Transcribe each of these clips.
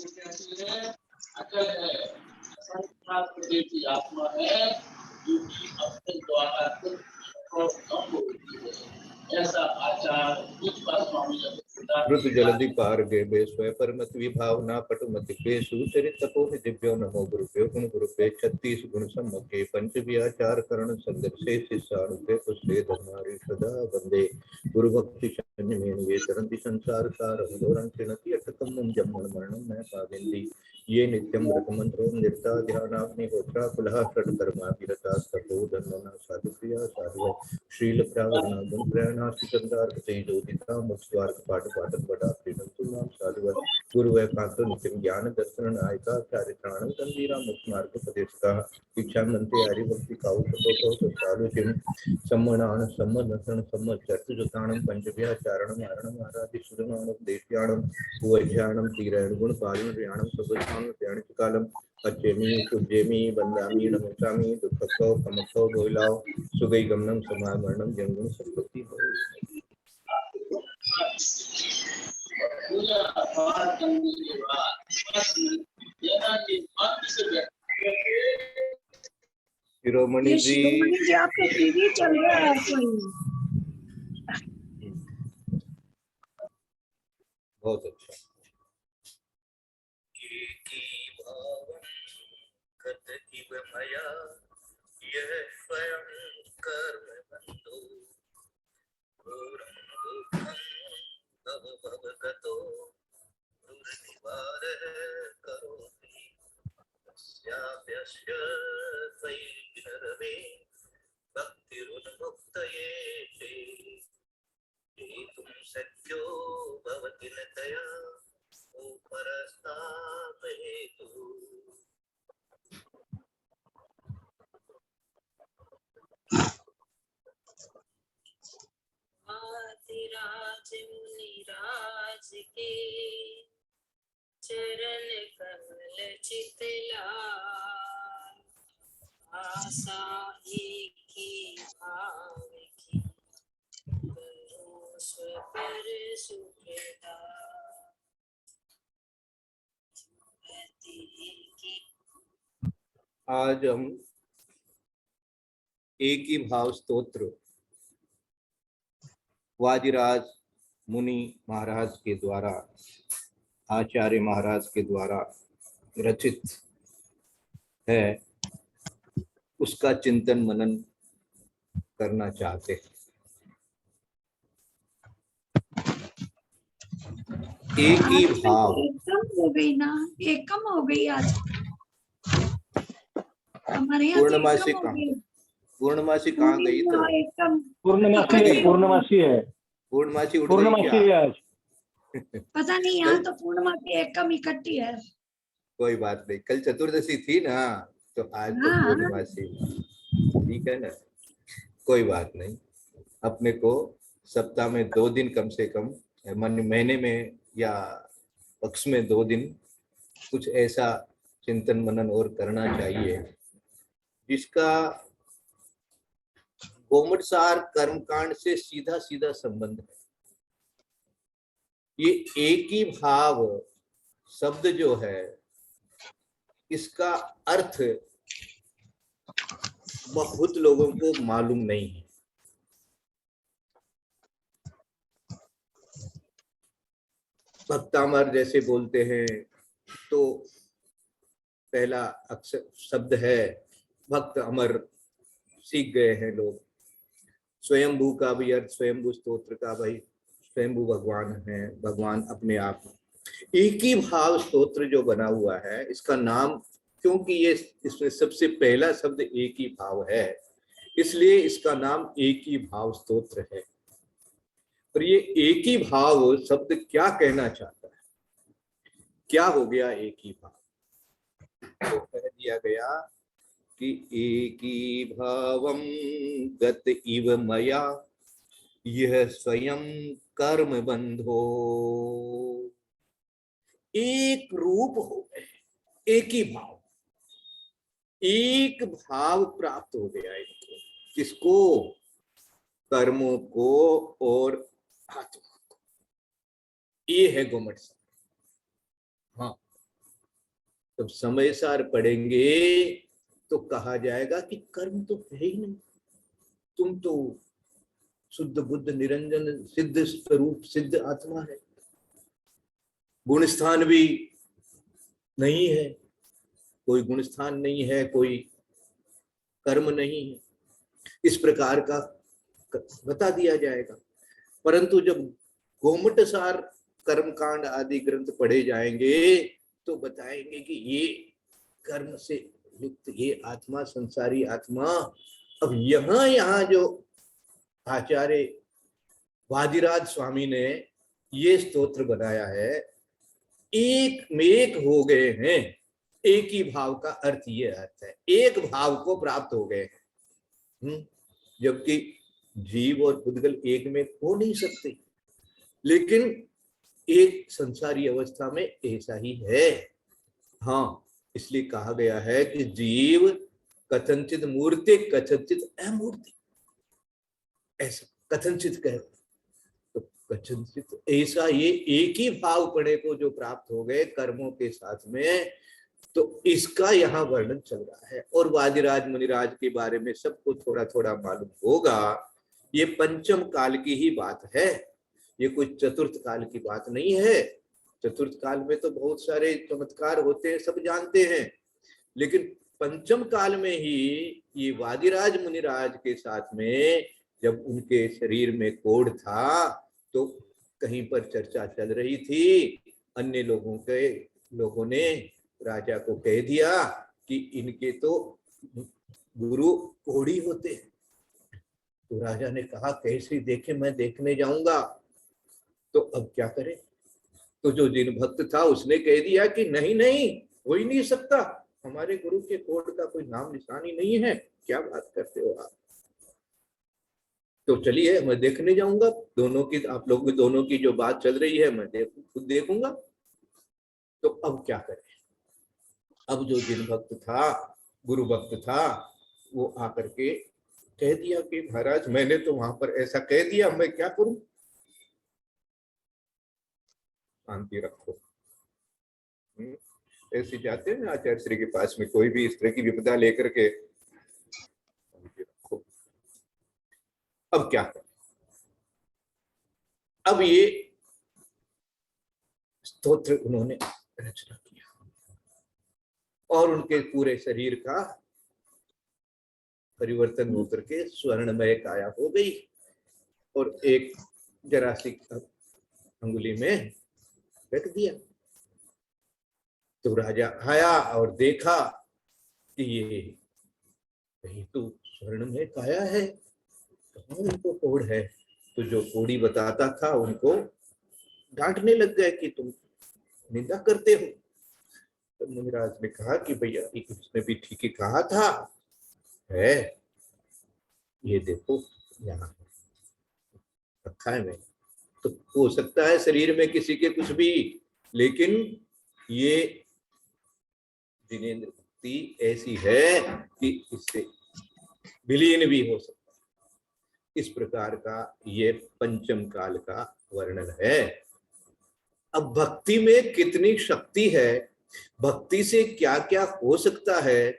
कैसी है? अचल है, संसार प्रदेश की आत्मा है जो कि अपने द्वारा कम होती है। ऐसा आचार स्वामी ऋतु जलधि पार गे स्वय परमत विभावना पटुमति पेशु चरित तपो दिव्यो नमो गुरुभ्यो गुण गुरुभ्ये 36 गुण सम्मुखे पंच विचार करण संदर्शे शिष्यानुते पुष्टे धर्मारि सदा वंदे गुरु भक्ति संयमेन ये चरन्ति संसार सार मनोरं चिनति अटकम जन्मन मरणं न पाविन्ति ये नित्यं व्रतमन्त्रो निर्ता ध्यानाग्नि होत्रा कुलः षट्कर्माभिरता तपो धर्मना साधु प्रिया साधु श्रील प्रावरण गुण प्रयाणा सिकंदर तेजोदिता मुक्स्वार्थ पाठ पाठन बड़ा प्रेमतु नाम साधु गुरु वैकांतो नित्यं ज्ञान दर्शन नायका चारित्राणं तंदीरा मुक्त मार्ग उपदेशका इच्छा मनते हरि भक्ति काउ तपो साधु जिम सम्मनान सम्मदसन सम्मचर्तु जुताणं पंचव्याचारणं आरणं आराधि सुरनाम देश्याणं वैज्ञानम तीरण गुण पालन रियाणम सुबुद्धान त्याणिकालम अच्छेमी सुजेमी बंदामी नमोचामी दुखको कमको बोलाओ सुगई गमनम समामरणम जंगम संपत्ति हो। शिरोमणि जी आपका टीवी चल रहा है कोई? बहुत अच्छा। यह स्वयं कर्म बंधु भवगतो दुर्निवार करोति तस्याप्यस्य त्वयि भक्तिरुन्मुक्तये तुम सख्यो भवति न तया उपरस्ताप हेतु। राज मुनिराज के चरण कमल चितलाय आशा एक ही भाव की करो स्वपर सुखदा। आज हम एक ही भाव स्तोत्र वादिराज मुनि महाराज के द्वारा, आचार्य महाराज के द्वारा रचित है, उसका चिंतन मनन करना चाहते हैं। एक ही भाव एकदम हो गई ना, एकम हो गई आज हमारे यहाँ। पूर्णमासी कहाँ गई? तो पूर्णमासी है आज। पता नहीं, यहाँ तो पूर्णमासी एकम इकट्ठी है। कोई बात नहीं, कल चतुर्दशी थी ना, तो आज तो पूर्णमासी, ठीक है ना, कोई बात नहीं। अपने को सप्ताह में 2 दिन कम से कम, महीने में या पक्ष में 2 दिन कुछ ऐसा चिंतन मनन और करना चाहिए जिसका गोमटसार कर्मकांड से सीधा सीधा संबंध है। ये एक ही भाव शब्द जो है, इसका अर्थ बहुत लोगों को मालूम नहीं है। भक्तामर जैसे बोलते हैं तो पहला अक्षर शब्द है भक्त अमर, सीख गए हैं लोग। स्वयंभू का भी अर्थ, स्वयंभू स्तोत्र का भाई स्वयंभू भगवान है, भगवान अपने आप में। एक ही भाव स्तोत्र जो बना हुआ है, इसका नाम, क्योंकि ये इसमें सबसे पहला शब्द एक ही भाव है, इसलिए इसका नाम एक ही भाव स्तोत्र है। और ये एक ही भाव शब्द क्या कहना चाहता है, क्या हो गया एक ही भाव? तो कह दिया गया कि एकी भावम गत इव मया यह स्वयं कर्म बंधो। एक रूप हो गए, एक ही भाव, एक भाव प्राप्त हो गया इनको। किसको? कर्मों को और आत्मा को। ये है गोमट सार। हाँ, जब समय सार पढ़ेंगे तो कहा जाएगा कि कर्म तो है ही नहीं, तुम तो शुद्ध बुद्ध निरंजन सिद्ध स्वरूप सिद्ध आत्मा है, गुण स्थान भी नहीं है, कोई गुण स्थान नहीं है, कोई कर्म नहीं है, इस प्रकार का बता दिया जाएगा। परंतु जब गोमट सार कर्मकांड आदि ग्रंथ पढ़े जाएंगे तो बताएंगे कि ये कर्म से युक्त ये आत्मा संसारी आत्मा, अब यहाँ जो आचार्य वादिराज स्वामी ने ये स्तोत्र बनाया है, एक में एक हो गए हैं, एक ही भाव का अर्थ ये अर्थ है, एक भाव को प्राप्त हो गए हैं। जबकि जीव और पुद्गल एक में हो नहीं सकते, लेकिन एक संसारी अवस्था में ऐसा ही है। हाँ, इसलिए कहा गया है कि जीव कथनचित मूर्ति कथनचित अमूर्ति, ऐसा कथनचित कह, तो कथनचित ऐसा ये एक ही भाव पड़े को जो प्राप्त हो गए कर्मों के साथ में, तो इसका यहाँ वर्णन चल रहा है। और वादिराज मुनिराज के बारे में सबको थोड़ा थोड़ा मालूम होगा, ये पंचम काल की ही बात है, ये कोई चतुर्थ काल की बात नहीं है। चतुर्थ काल में तो बहुत सारे चमत्कार होते हैं, सब जानते हैं, लेकिन पंचम काल में ही ये वादिराज मुनिराज के साथ में जब उनके शरीर में कोढ़ था तो कहीं पर चर्चा चल रही थी, अन्य लोगों ने राजा को कह दिया कि इनके तो गुरु कोढ़ी होते हैं। तो राजा ने कहा कैसे देखे, मैं देखने जाऊंगा। तो अब क्या करें? तो जो जिन भक्त था उसने कह दिया कि नहीं नहीं, हो ही नहीं सकता, हमारे गुरु के कोढ़ का कोई नाम निशान ही नहीं है, क्या बात करते हो आप। तो चलिए मैं देखने जाऊंगा, दोनों की आप लोग दोनों की जो बात चल रही है मैं खुद देखूंगा। तो अब क्या करें? अब जो जिन भक्त था, गुरु भक्त था, वो आकर के कह दिया कि महाराज मैंने तो वहां पर ऐसा कह दिया, मैं क्या करूं? शांति रखो। ऐसे जाते हैं ना आचार्य श्री के पास में, कोई भी इस तरह की विपदा लेकर के, शांति रखो। अब क्या करें? अब ये स्तोत्र उन्होंने रचना किया और उनके पूरे शरीर का परिवर्तन होकर के स्वर्णमय काया हो गई और एक जरा सी अंगुली में रख दिया। तो राजा आया और देखा कि ये तो स्वर्णमय काया है, कहाँ उनको कोढ़ है। तो जो कोढ़ी बताता था उनको डांटने लग गए कि तुम निंदा करते हो। तो मुनिराज ने कहा कि भैया इसने भी ठीक ही कहा था, है ये देखो यहाँ रखा है। मैं तो हो सकता है शरीर में किसी के कुछ भी, लेकिन ये जिनेंद्र भक्ति ऐसी है कि इससे विलीन भी हो सकता है। इस प्रकार का ये पंचम काल का वर्णन है। अब भक्ति में कितनी शक्ति है, भक्ति से क्या क्या हो सकता है,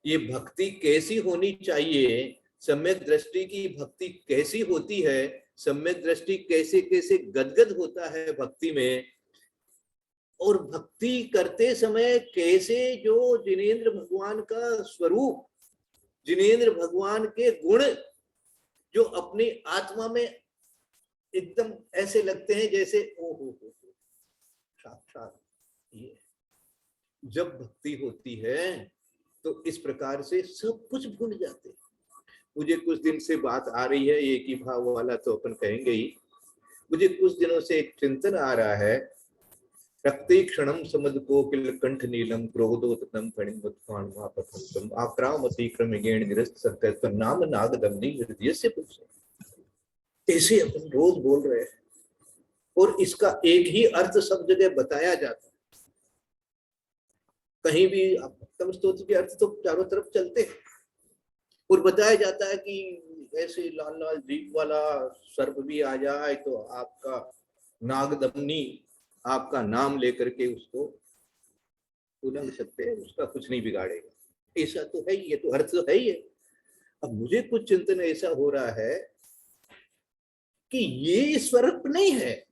ये भक्ति कैसी होनी चाहिए, सम्यक दृष्टि की भक्ति कैसी होती है, सम्यक दृष्टि कैसे कैसे गदगद होता है भक्ति में, और भक्ति करते समय कैसे जो जिनेंद्र भगवान का स्वरूप, जिनेंद्र भगवान के गुण जो अपनी आत्मा में एकदम ऐसे लगते हैं जैसे ओ हो साक्षात। ये जब भक्ति होती है तो इस प्रकार से सब कुछ भूल जाते हैं। मुझे कुछ दिन से बात आ रही है, एक ही भाव वाला तो अपन कहेंगे ही, मुझे कुछ दिनों से एक चिंतन आ रहा है। रक्ते क्षणम समद कोकिल कंठ नीलम क्रोधोत्तम फणिमत्पाणमापथम आक्रामति क्रमेण निरस्त सत्य नाम नागदम्नि हृदय से पूछे। ऐसे अपन रोज बोल रहे हैं और इसका एक ही अर्थ सब जगह बताया जाता है। कहीं भी भक्तम स्तोत्र के अर्थ तो चारों तरफ चलते हैं और बताया जाता है कि ऐसे लाल लाल जीभ वाला सर्प भी आ जाए तो आपका नागदम्नि, आपका नाम लेकर के उसको उलंघ सकते हैं, उसका कुछ नहीं बिगाड़ेगा। ऐसा तो है ही, ये तो अर्थ तो है ही है। अब मुझे कुछ चिंतन ऐसा हो रहा है कि ये सर्प नहीं है,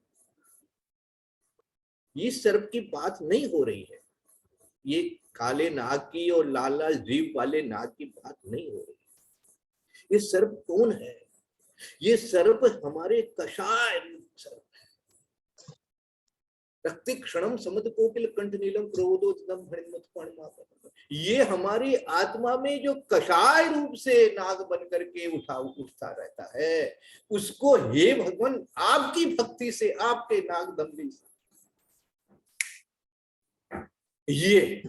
ये सर्प की बात नहीं हो रही है, ये काले नाग की और लाल लाल जीभ वाले नाग की बात नहीं हो रही। ये सर्प कौन है? ये सर्प हमारे कषाय सर्प है। रक्ति क्षणम समद कोकिल कंठ नीलम क्रोधोत्तम भणिमत। ये हमारी आत्मा में जो कषाय रूप से नाग बन करके उठता रहता है, उसको हे भगवान आपकी भक्ति से, आपके नाग दंडी से, ये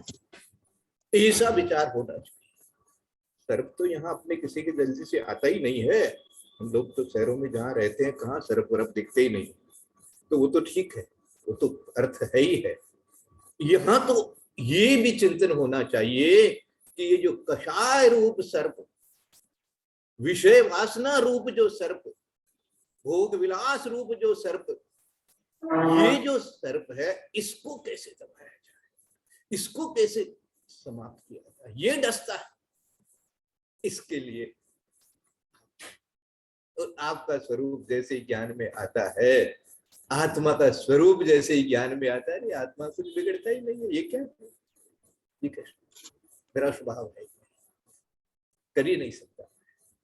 ऐसा विचार होना चाहिए। सर्प तो यहाँ अपने किसी के जल्दी से आता ही नहीं है। हम लोग तो शहरों में जहाँ रहते हैं कहाँ सर्प वर्प दिखते ही नहीं, तो वो तो ठीक है, वो तो अर्थ है ही है। यहाँ तो ये भी चिंतन होना चाहिए कि ये जो कषाय रूप सर्प, विषय वासना रूप जो सर्प, भोग विलास रूप जो सर्प, ये जो सर्प है, इसको कैसे दबाया जाए, इसको कैसे समाप्त किया जाए, ये डसता है। इसके लिए और आपका स्वरूप जैसे ज्ञान में आता है, आत्मा का स्वरूप जैसे ही ज्ञान में आता है, आत्मा कुछ बिगड़ता ही नहीं है। ये क्या है? मेरा स्वभाव है, कर ही नहीं सकता,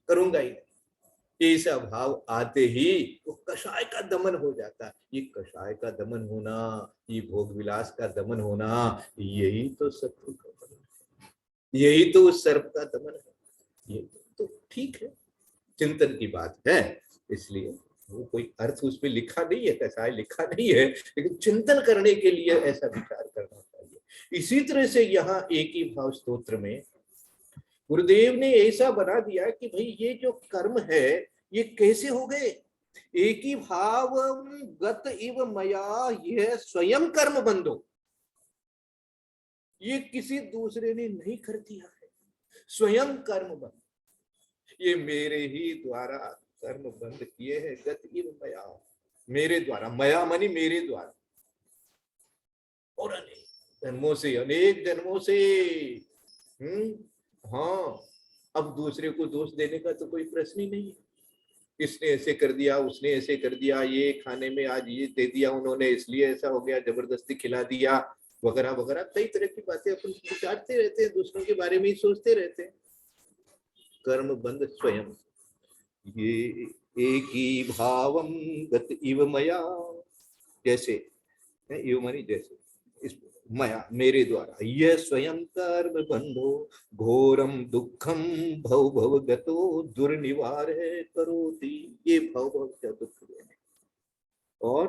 करूंगा ही नहीं। ऐसा भाव आते ही वो कषाय का दमन हो जाता है। ये कषाय का दमन होना, ये भोग विलास का दमन होना, यही तो शत्रु का दमन है, यही तो उस सर्प का दमन है। ये तो ठीक है, चिंतन की बात है, इसलिए वो कोई अर्थ उसमें लिखा नहीं है, कषाय लिखा नहीं है, लेकिन चिंतन करने के लिए ऐसा विचार करना चाहिए। इसी तरह से यहाँ एक ही भाव स्तोत्र में गुरुदेव ने ऐसा बना दिया कि भाई ये जो कर्म है ये कैसे हो गए? एक ही भाव गत इव मया, यह स्वयं कर्म बंधो, ये किसी दूसरे ने नहीं कर दिया है, स्वयं कर्म बंध, ये मेरे ही द्वारा कर्म बंद किए हैं। गत इव मया, मेरे द्वारा, मया मनी मेरे द्वारा, और अनेक जन्मों से, अनेक जन्मों से। हाँ, अब दूसरे को दोष देने का तो कोई प्रश्न ही नहीं है। इसने ऐसे कर दिया, उसने ऐसे कर दिया, ये खाने में आज ये दे दिया उन्होंने, इसलिए ऐसा हो गया, जबरदस्ती खिला दिया, वगैरह वगैरह कई तरह की बातें अपन विचारते रहते हैं, दूसरों के बारे में ही सोचते रहते हैं। कर्म बंध स्वयं, ये एक ही भावम गत इव मया, जैसे इव मनी जैसे, इस मया मेरे द्वारा, यह स्वयं कर्म बंधो घोरम दुखम भव भव गतो दुर्निवार है करोति, ये भव भव का दुख देने। और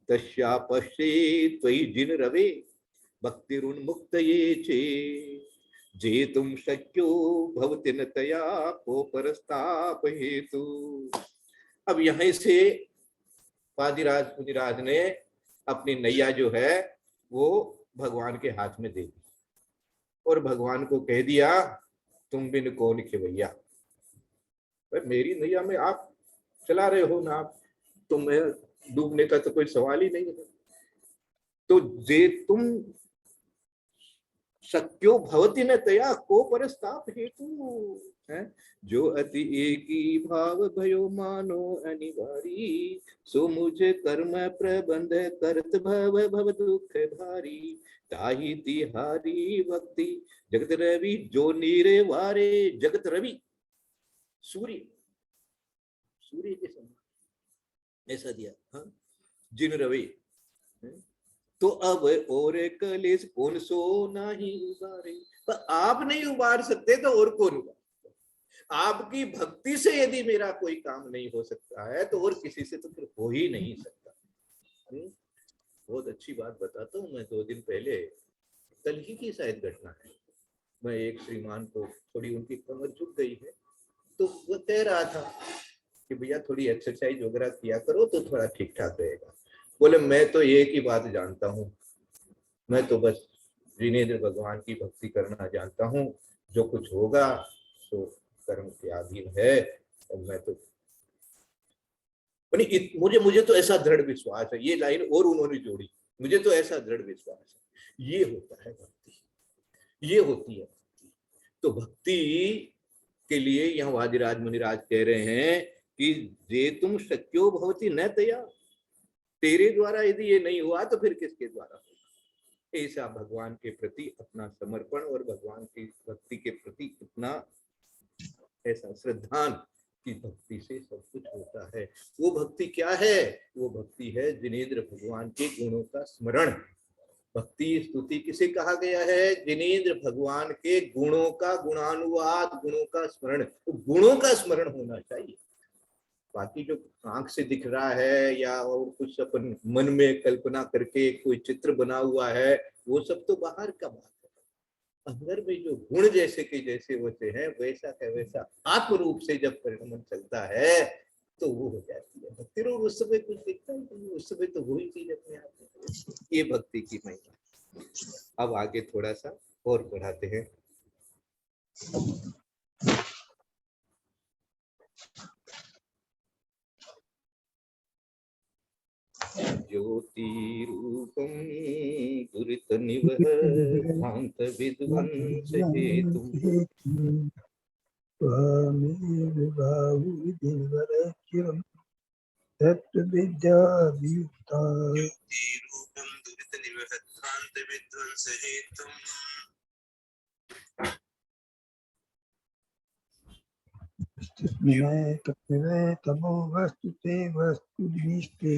तस्या पश्ये त्वयि जिन रवे भक्तिरुन्मुक्त ये चे, जे तुम शक्यो भवति न तया को परस्ताप हेतु। अब यहीं से वादिराज मुनिराज ने अपनी नैया जो है वो भगवान के हाथ में दे दी और भगवान को कह दिया, तुम बिन कौन खेवैया, मेरी नैया में आप चला रहे हो ना, आप तुम्हें डूबने का तो कोई सवाल ही नहीं है। तो जे तुम शक्यो भवति न तया को परस्ताप हेतु है, जो अति एक ही भाव भयो मानो अनिवारी, सो मुझे कर्म प्रबंध करत भव भव दुख भारी, ताही तिहारी भक्ति जगत रवि जो नीरे वारे। जगत रवि सूर्य, सूर्य के समान ऐसा दिया, हाँ, जिन रवि, तो अब और कलेश कौन सो नहीं उबारे। पर आप नहीं उबार सकते तो और कौन उबार? आपकी भक्ति से यदि मेरा कोई काम नहीं हो सकता है तो और किसी से तो फिर हो ही नहीं सकता। बहुत अच्छी बात बताता हूँ मैं। 2 दिन पहले, कल ही की शायद घटना है, मैं एक श्रीमान को, थोड़ी उनकी कमर झुक गई है, तो वो कह रहा था कि भैया थोड़ी एक्सरसाइज वगैरह किया करो तो थोड़ा ठीक ठाक रहेगा। बोले मैं तो एक ही बात जानता हूँ, मैं तो बस जिनेंद्र भगवान की भक्ति करना जानता हूँ, जो कुछ होगा तो कर्म के अधीन है। और मैं तो मुझे तो ऐसा दृढ़ विश्वास है। ये लाइन और उन्होंने जोड़ी, मुझे तो ऐसा दृढ़ विश्वास है। ये होता है भक्ति, ये होती है भक्ति। तो भक्ति के लिए यहाँ वादिराज मुनिराज कह रहे हैं कि जे तुम शक्यो भवति न तया, तेरे द्वारा यदि ये नहीं हुआ तो फिर किसके द्वारा होगा। ऐसा भगवान के प्रति अपना समर्पण और भगवान की भक्ति के प्रति इतना ऐसा श्रद्धान की भक्ति से सब कुछ होता है। वो भक्ति क्या है? वो भक्ति है जिनेंद्र भगवान के गुणों का स्मरण। भक्ति स्तुति किसे कहा गया है? जिनेंद्र भगवान के गुणों का गुणानुवाद, गुणों का स्मरण। तो गुणों का स्मरण होना चाहिए। बाकी जो आंख से दिख रहा है या और कुछ अपन मन में कल्पना करके कोई चित्र बना हुआ है, वो सब तो बाहर का बात है। अंदर में जो गुण जैसे के जैसे होते हैं वैसा का वैसा आत्म रूप से जब परिणमन चलता है तो वो हो जाती है भक्ति। और उस समय कुछ दिखता ही, उस समय तो वही चीज अपने आप। ये भक्ति की महिमा। अब आगे थोड़ा सा और बढ़ाते हैं। ज्योति रूपम दुरित निवह ध्वांत विध्वंस हेतु तत्व विद्या वियुक्ता रूपम दुरित निवह ध्वांत विध्वंस हेतुम विनय कपिनय तमो वस्तु ते वस्तु निष्ठे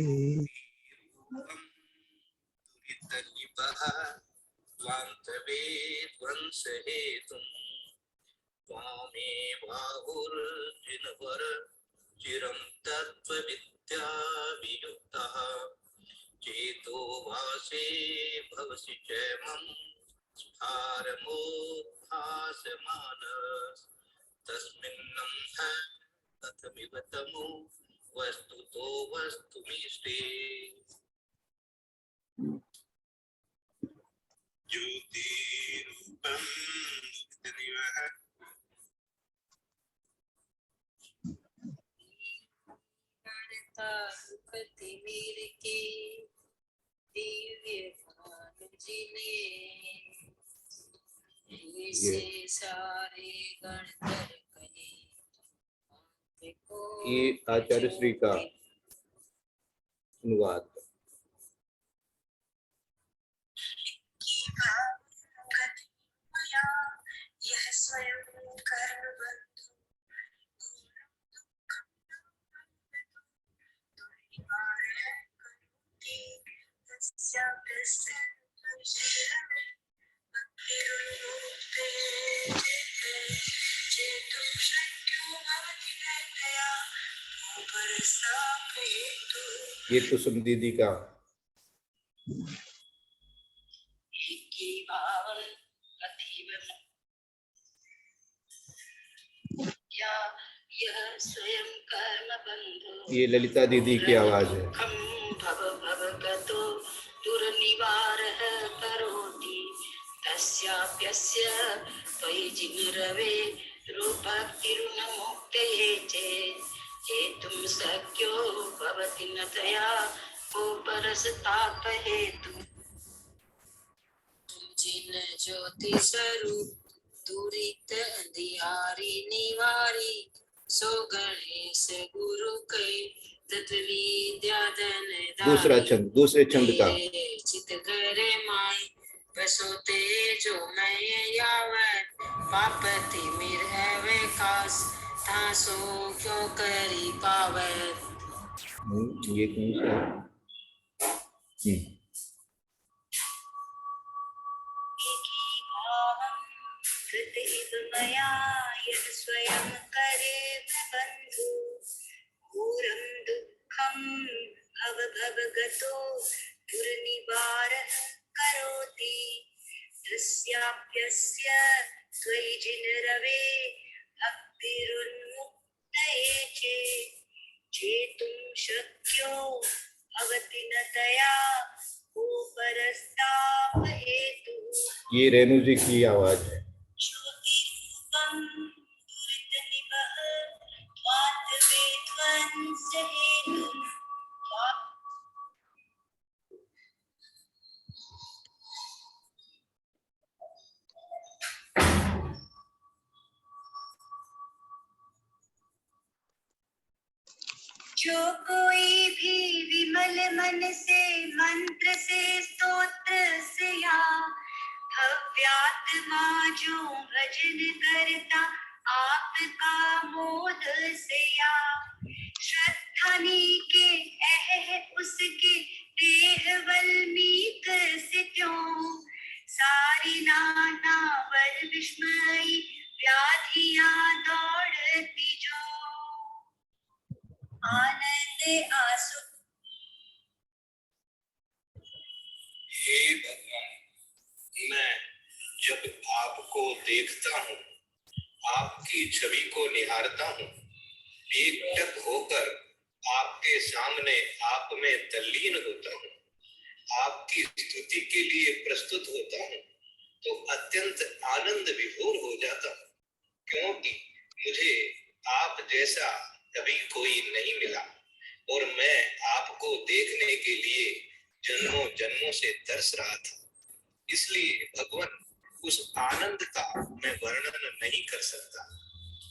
चिरं तत्त्वविद्या वियुक्तः चेतो भासे भवसि च मम स्फारमोद्भासमानः तस्मिन्नं कथमिव तमो वस्तुतो वस्तुमीष्टे ज्योतिरूपं निवह दुख तिमिर के दिव्य भानुजी ने से सारे गणतर कहे ये आचार्य श्री का अनुवाद। यह स्वयं कर्म बंधु ये कुसुम दीदी का यह स्वयं कर्म बंधु ये ललिता दीदी की आवाज है। भव भवगतो दुर्निवारः करोति तस्याप्यस्य त्वयि जिनरवे रूपतिरुन्मुक्तये चेतुं शक्यो भवति न तया उपरसतापहेतु जिन ज्योति स्वरूप दुरित अंधियारी निवारी सो गणेश गुरु के तत्विद्याधन दूसरा छंद, दूसरे छंद का चित करे माय बसोते जो मैं यावत पापति मिर है विकास तासो क्यों करी पावत। ये कौन सा है? मया यत् स्वयं करे बंधु घोरं दुःखं भवगतो दुर्निवारः करोति तस्याप्यस्य त्वयि जिनरवे भक्तिरुन्मुक्तये चेतुं शक्यो भवति न तया उपरस्तापहेतु। ये रेणु जी की आवाज है। जो कोई भी विमल मन से मंत्र से स्तोत्र से या भव्यात्मा जो भजन करता आपका मोद से या श्रद्धानी के उसके देह वल्मीक से त्यों सारी नाना वर विस्मयी व्याधियां दौड़ती जो आनंद आंसू। हे भगवान, मैं जब आपको देखता हूँ, आपकी छवि को निहारता हूँ, एकटक होकर आपके सामने आप में तल्लीन होता हूँ, आपकी स्तुति के लिए प्रस्तुत होता हूँ, तो अत्यंत आनंद विभोर हो जाता हूँ, क्योंकि मुझे आप जैसा कभी कोई नहीं मिला और मैं आपको देखने के लिए जन्मों जन्मों से तरस रहा था। इसलिए भगवान, उस आनंद का मैं वर्णन नहीं कर सकता।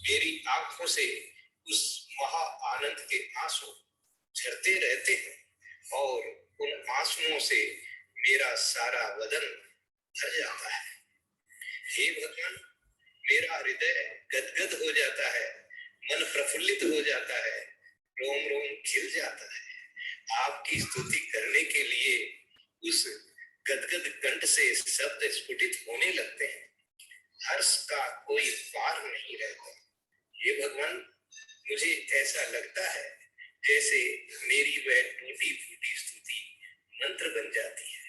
मेरी आंखों से उस महा आनंद के आंसू झरते रहते हैं और उन आंसुओं से मेरा सारा बदन भर जाता है। हे भगवान, मेरा हृदय गदगद हो जाता है, मन प्रफुल्लित हो जाता है, रोम रोम खिल जाता है। आपकी स्तुति करने के लिए उस गदगद कंठ से शब्द स्फुटित होने लगते हैं, हर्ष का कोई पार नहीं रहता। ये भगवान, मुझे ऐसा लगता है जैसे मेरी वह टूटी फूटी स्तुति मंत्र बन जाती है।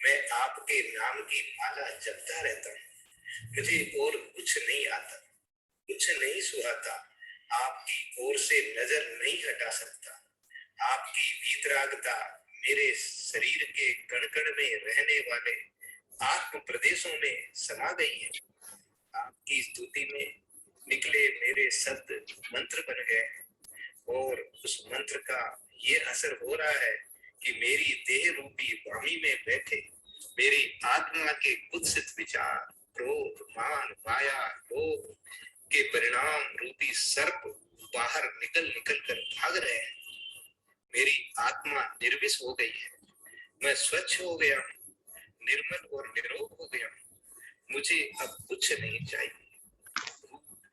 मैं आपके नाम की माला जपता रहता हूँ, मुझे और कुछ नहीं आता, कुछ नहीं सुहाता, आपकी ओर से नजर नहीं हटा सकता। आपकी वीतरागता मेरे शरीर के कण कण में रहने वाले आत्म प्रदेशों में समा गई है। आपकी स्तुति में निकले मेरे शब्द मंत्र बन गए और उस मंत्र का ये असर हो रहा है कि मेरी देह रूपी वाणी में बैठे मेरी आत्मा के कुत्सित विचार, क्रोध, मान, माया, लोभ के परिणाम रूपी सर्प बाहर निकल निकल कर भाग रहे हैं। मेरी आत्मा निर्विष हो गई है, मैं स्वच्छ हो गया हूँ, निर्मल और निरोग हो गया हूँ। मुझे अब कुछ नहीं चाहिए।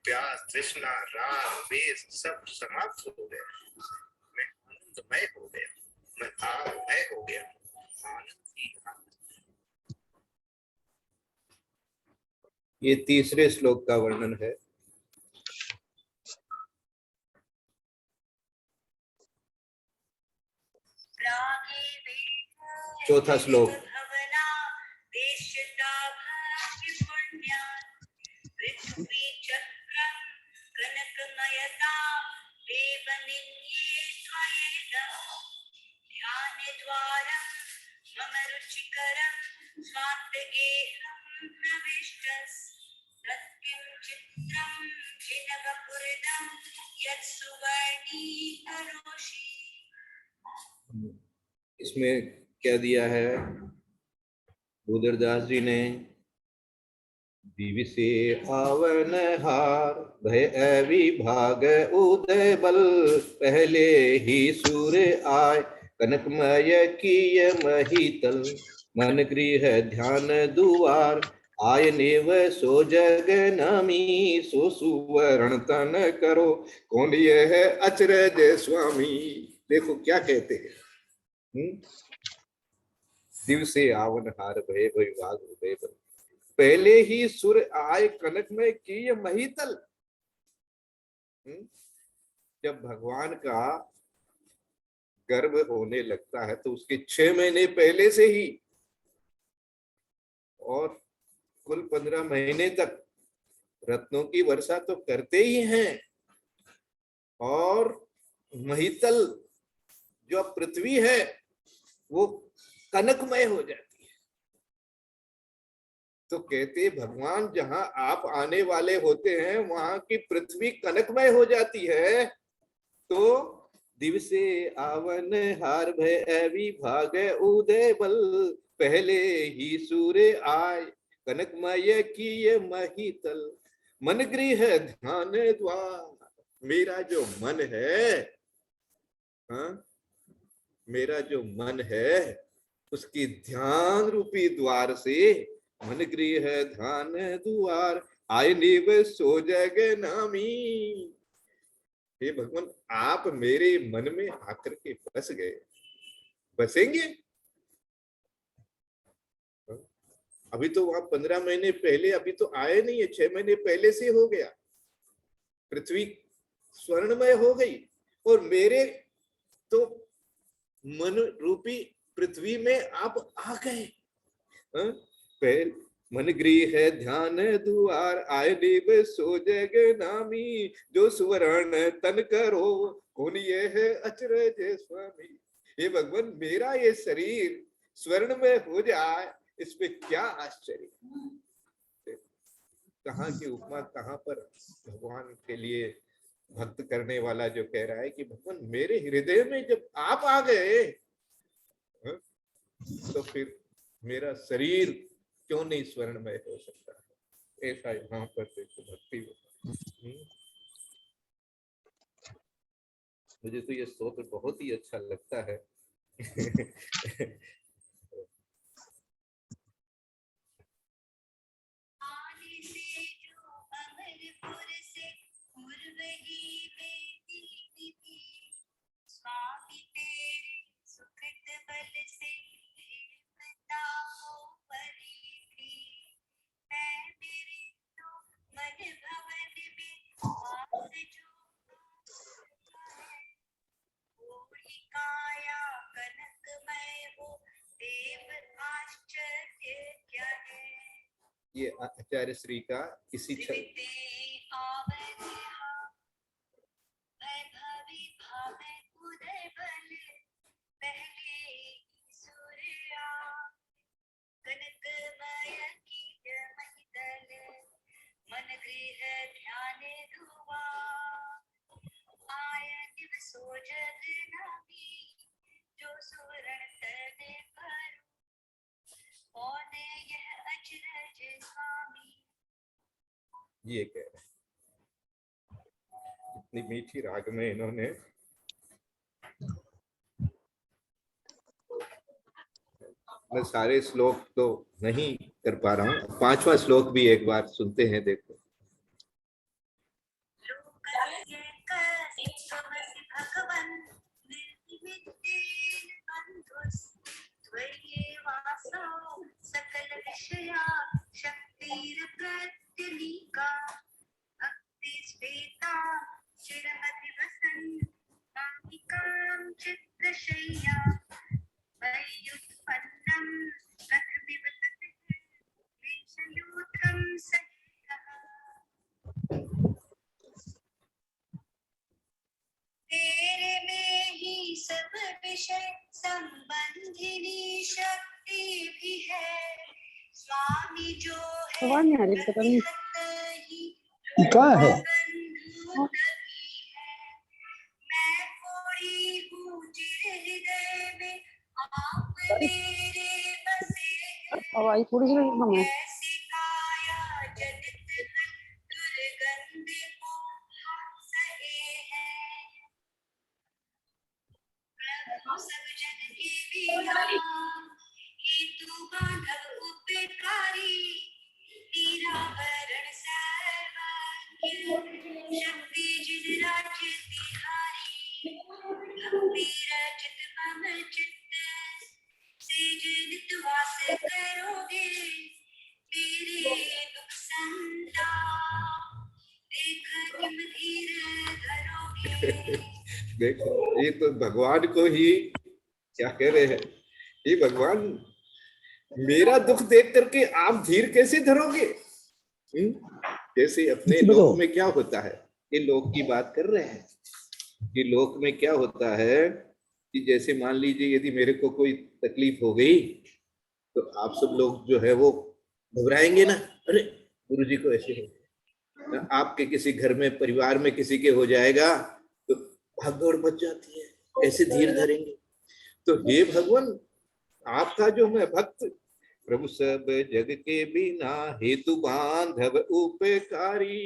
प्यास, तृष्णा, राग, द्वेष सब समाप्त हो गया। मैं आनंदमय हो गया, मैं आनंदमय हो गया, आनंद ही आनंद। ये तीसरे श्लोक का वर्णन है। चौथा श्लोक। इसमें क्या दिया है भूधरदास जी ने? दिवसे आवन हार भय अविभाग उदय बल, पहले ही सूर्य आय कनकमय किय महीतल, मन गृह ध्यान दुआर आय नेव सो जग नामी, सो सुवर्ण तन करो कौन यह अचरज स्वामी। देखो क्या कहते हैं, दिवसे आवन हार भय विभाग उदय बल, पहले ही सुर आय कनक में की महीतल। जब भगवान का गर्भ होने लगता है तो उसके 6 महीने पहले से ही और कुल 15 महीने तक रत्नों की वर्षा तो करते ही हैं, और महीतल जो पृथ्वी है वो कनकमय हो जाती है। तो कहते भगवान जहां आप आने वाले होते हैं वहां की पृथ्वी कनकमय हो जाती है। तो दिवसे आवन हार भय अविभाग उदय बल, पहले ही सूर्य आय कनकमय किय महीतल, मन गृह ध्यान द्वार। मेरा जो मन है हाँ, मेरा जो मन है उसकी ध्यान रूपी द्वार से, मन गृह ध्यान द्वार, आय निव सो जग नामी। हे भगवान, आप मेरे मन में आकर के बस गए, बसेंगे। अभी तो वहां 15 महीने पहले, अभी तो आए नहीं है, 6 महीने पहले से हो गया। पृथ्वी स्वर्णमय हो गई और मेरे तो मन रूपी पृथ्वी में आप आ गए। पहले मन गृह है ध्यान दुआर, आय निव सो जग नामी, जो सुवर्ण तन करो कौन ये है अचरज स्वामी। हे भगवान, मेरा ये शरीर स्वर्ण में हो जाए, इसमें क्या आश्चर्य। कहाँ की उपमा, कहाँ पर भगवान के लिए भक्त करने वाला जो कह रहा है कि भगवान मेरे हृदय में जब आप आ गए तो फिर मेरा शरीर क्यों नहीं स्वर्णमय हो सकता है। ऐसा यहाँ पर देखो भक्ति होता। मुझे तो ये स्तोत्र बहुत ही अच्छा लगता है। स्वामी तेरे सुकृत बल से देवता हो परी थी, मैं मेरे तो मन भवन में वास जो पूरी काया कनकमय हो, देव आश्चर्य क्या है। ये आचार्य श्री का इसी त्रिविते आवनिहा, वैभवी भावे उदय बल, पहले सूर्या कनकमय कीट महिदल, मन गृह ध्यान धुआ, आय निव सो जग नामी, जो सुवर्ण तन पर, कौन यह अचरज स्वामी। ये कह रहे हैं, इतनी मीठी राग में इन्होंने मैं सारे श्लोक तो नहीं कर पा रहा हूँ, 5वां श्लोक भी एक बार सुनते हैं। देखो, सकल विषया शक्तिर प्रत्यनीका, भक्ति श्वेता चिरमति वसन, कामिकां चित्रशय्या, वैयुत्पन्नं रथमिव ततः, वेशयूथं सहितः। तेरे में ही सब विषय संबंधिनी शक्ति भी है, स्वामी जो है आवाज नहीं आ रही, पता नहीं ही कहाँ है? बंधु तभी है। मैं कोई हूँ जिस हृदय में आप मेरे बसे हैं, आवाज थोड़ी सी कम है। ऐसी काया जनित दुर्गंध को हम सहे हैं। प्रभु सब जन के बीना, हेतु बांधव उपकारी, निरावरण सर्वज्ञ, शक्ति जिन राज्य तिहारी, भक्ति रचित मम चित्त, सेज नित वास करोगे, मेरे दुख संताप, देख निम धीर धरोगे। देखो ये तो भगवान को ही क्या कह रहे हैं, ये भगवान मेरा दुख देख करके आप धीर कैसे धरोगे। जैसे अपने लोक में क्या होता है, ये लोक की बात कर रहे हैं कि लोक में क्या होता है कि जैसे मान लीजिए यदि मेरे को कोई तकलीफ हो गई तो आप सब लोग जो है वो घबराएंगे ना, अरे गुरुजी को ऐसे हो गया। आपके किसी घर में परिवार में किसी के हो जाएगा तो भागदौड़ मच जाती है, ऐसे धीर धरेंगे। तो हे भगवान, आपका जो मैं भक्त, प्रभु सब जग के बिना हेतु बांधव उपकारी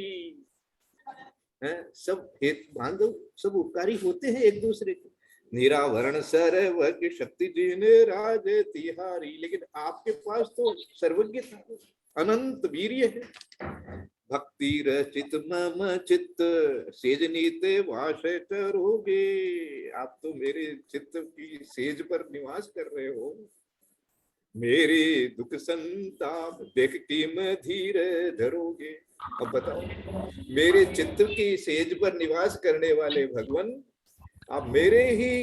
है, सब हेतु बांधव सब उपकारी होते हैं एक दूसरे के। निरावरण सर्वज्ञ शक्ति जिने राजे तिहारी। लेकिन आपके पास तो सर्वज्ञ अनंत वीर्य है। भक्ति रचित मम चित्त सेज नीते वास करोगे। आप तो मेरे चित्त की सेज पर निवास कर रहे हो। मेरे दुख संताप देख के मैं धीर धरोगे। अब बताओ, मेरे चित्त की सेज पर निवास करने वाले भगवान, आप मेरे ही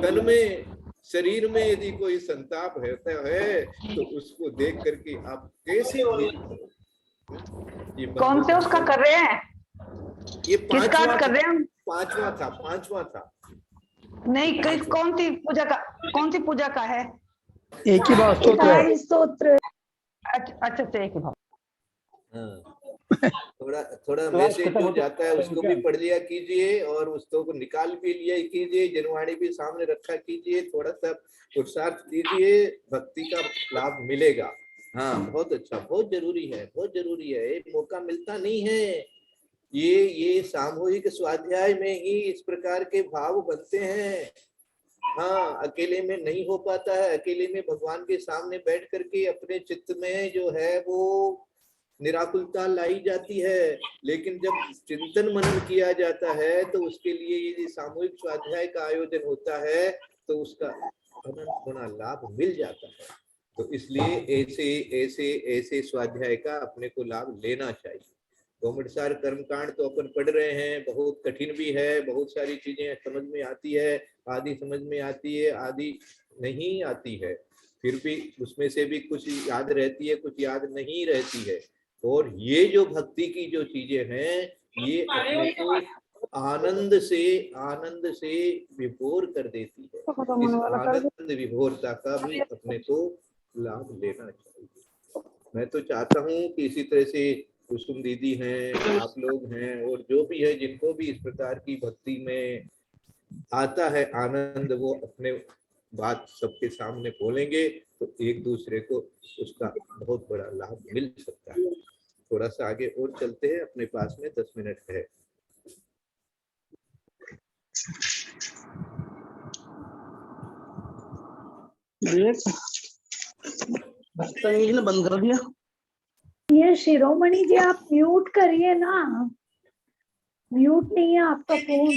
तन में, शरीर में यदि कोई संताप रहता है तो उसको देख करके आप कैसे धीर करोगे? कौन से उसका कर रहे हैं? ये किसका कर रहे हैं? पांचवा था। नहीं, कौन सी पूजा का है? एक ही बात स्तोत्र है। इकाई स्तोत्र। अच्छा एक ही भाव। थोड़ा मैसेज हो जाता है, उसको भी पढ़ लिया कीजिए और उसको निकाल भी लिया कीजिए, जनवाणी भी सामने रखा कीजिए, थोड़ा सा पुरुषार्थ कीजिए, भक्ति का लाभ मिलेगा। हाँ, बहुत अच्छा, बहुत जरूरी है, बहुत जरूरी है। एक मौका मिलता नहीं है। ये सामूहिक स्वाध्याय में ही इस प्रकार के भाव बनते हैं। हाँ, अकेले में नहीं हो पाता है। अकेले में भगवान के सामने बैठ करके अपने चित्त में जो है वो निराकुलता लाई जाती है, लेकिन जब चिंतन मनन किया जाता है तो उसके लिए यदि सामूहिक स्वाध्याय का आयोजन होता है तो उसका अनंत गुना लाभ मिल जाता है। तो इसलिए ऐसे स्वाध्याय का अपने को लाभ लेना चाहिए। गोमटसार कर्मकांड तो अपन पढ़ रहे हैं, बहुत कठिन भी है, बहुत सारी चीजें समझ में आती है, आदि समझ में आती है, आदि नहीं आती है, फिर भी उसमें से भी कुछ याद रहती है, कुछ याद नहीं रहती है। और ये जो भक्ति की जो चीजें हैं, ये अपने को आनंद से विभोर कर देती है। इस आनंद विभोरता का भी अपने को लाभ लेना चाहिए। मैं तो चाहता हूँ कि इसी तरह से कुसुम दीदी हैं, आप लोग हैं, और जो भी है जिनको भी इस प्रकार की भक्ति में आता है आनंद, वो अपने बात सबके सामने बोलेंगे तो एक दूसरे को उसका बहुत बड़ा लाभ मिल सकता है। थोड़ा सा आगे और चलते हैं, अपने पास में 10 मिनट है। ने बंद कर दिया। ये शिरोमणि जी, आप म्यूट करिए ना, म्यूट नहीं है आपका फोन।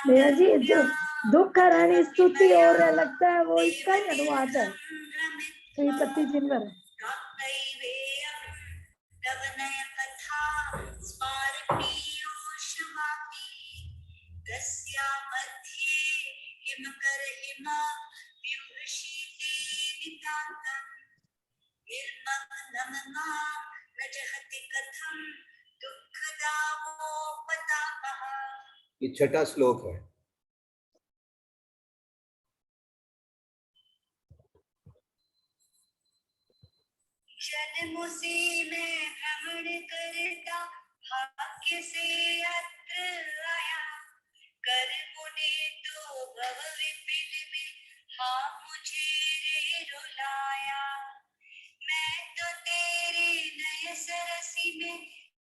भैया जी, जो दुख हरणी स्तुति और लगता है वो इसका ही अनुवाद है, श्रीपति जिनवर। ये छठा श्लोक है। जन्मों में भ्रमण करता भाग्य से अत्र आया, कर्मों ने